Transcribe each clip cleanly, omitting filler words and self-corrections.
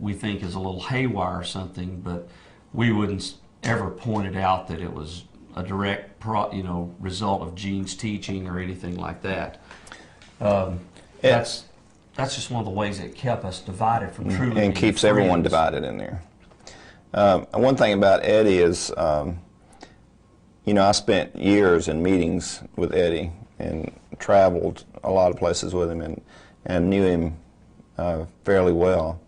we think is a little haywire or something, but we wouldn't ever point it out that it was a direct result of Gene's teaching or anything like that. That's just one of the ways it kept us divided from truly and keeps everyone divided in there. One thing about Eddie is, I spent years in meetings with Eddie and traveled a lot of places with him and knew him fairly well.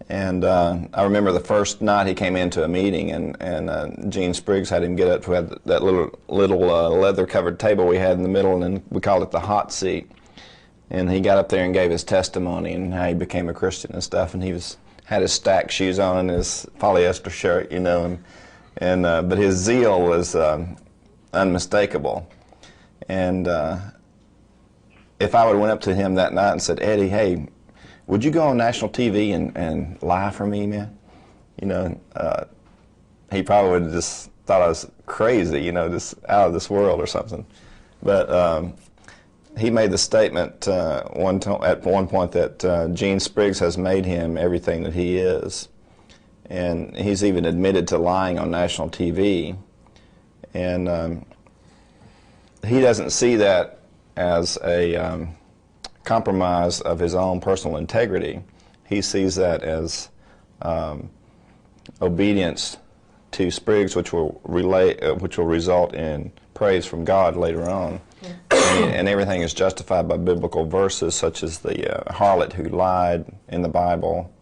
And I remember the first night he came into a meeting, and Gene Spriggs had him get up to that little leather-covered table we had in the middle, and we called it the hot seat. And he got up there and gave his testimony and how he became a Christian and stuff. And he had his stacked shoes on and his polyester shirt, but his zeal was unmistakable. And if I would have went up to him that night and said, Eddie, hey, would you go on national TV and lie for me, man? He probably would have just thought I was crazy, just out of this world or something. But he made the statement at one point that Gene Spriggs has made him everything that he is. And he's even admitted to lying on national TV. And he doesn't see that as a compromise of his own personal integrity. He sees that as obedience to Spriggs, which will result in praise from God later on. Yeah. And everything is justified by biblical verses, such as the harlot who lied in the Bible,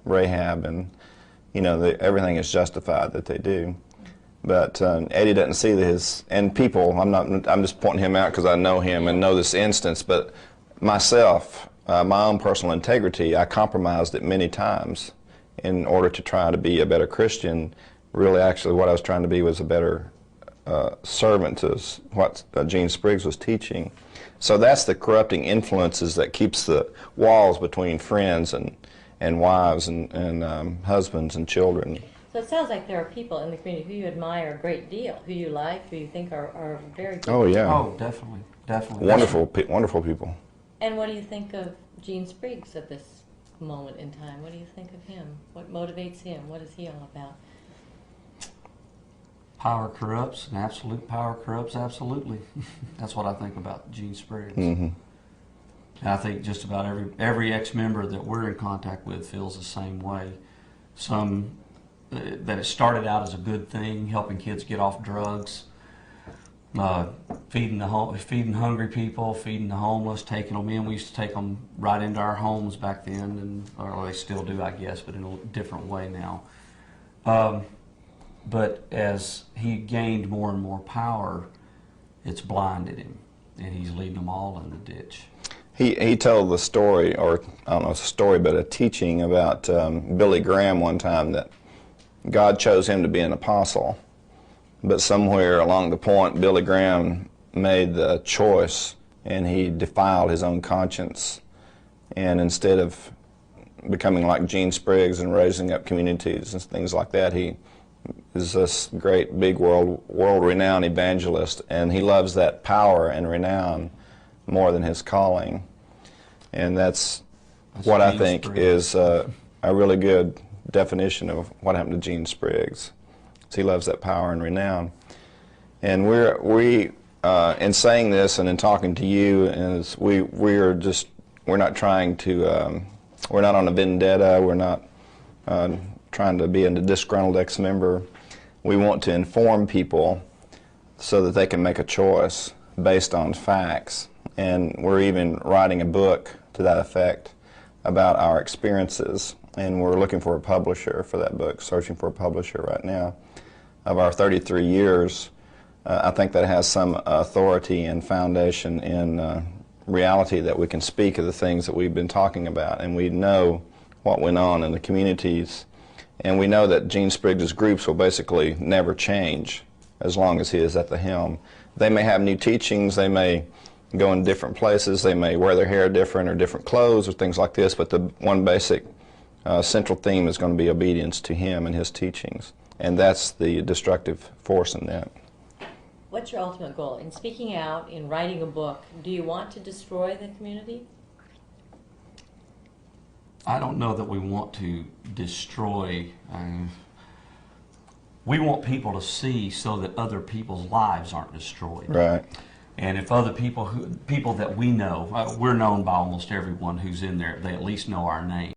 Rahab, and everything is justified that they do. But Eddie doesn't see and people, I'm just pointing him out because I know him and know this instance, but myself, my own personal integrity, I compromised it many times in order to try to be a better Christian. Really, actually, what I was trying to be was a better servant to what Gene Spriggs was teaching. So that's the corrupting influences that keeps the walls between friends and wives and husbands and children. So it sounds like there are people in the community who you admire a great deal, who you like, who you think are very good. Oh, yeah. Oh, definitely. Wonderful people. And what do you think of Gene Spriggs at this moment in time? What do you think of him? What motivates him? What is he all about? Power corrupts, and absolute power corrupts absolutely. That's what I think about Gene Spriggs. Mm-hmm. And I think just about every ex-member that we're in contact with feels the same way. Some that it started out as a good thing, helping kids get off drugs, feeding hungry people, feeding the homeless, taking them in. We used to take them right into our homes back then, or they still do, I guess, but in a different way now. But as he gained more and more power, it's blinded him, and he's leading them all in the ditch. He told the story, or I don't know if it's a story, but a teaching about Billy Graham one time, that God chose him to be an apostle. But somewhere along the point, Billy Graham made the choice, and he defiled his own conscience. And instead of becoming like Gene Spriggs and raising up communities and things like that, he is this great big world-renowned evangelist, and he loves that power and renown more than his calling. And that's what I think is a really good definition of what happened to Gene Spriggs. He loves that power and renown. And we in saying this and in talking to you, is we're not trying to we're not on a vendetta. We're not trying to be a disgruntled ex-member. We want to inform people so that they can make a choice based on facts. And we're even writing a book to that effect about our experiences. And we're looking for a publisher for that book, searching for a publisher right now. Of our 33 years, I think that has some authority and foundation in reality that we can speak of the things that we've been talking about. And we know what went on in the communities. And we know that Gene Spriggs' groups will basically never change as long as he is at the helm. They may have new teachings, they may go in different places, they may wear their hair different or different clothes or things like this, but the one basic central theme is going to be obedience to him and his teachings. And that's the destructive force in that. What's your ultimate goal? In speaking out, in writing a book, do you want to destroy the community? I don't know that we want to destroy. We want people to see so that other people's lives aren't destroyed. Right. And if other people that we know, we're known by almost everyone who's in there. They at least know our name.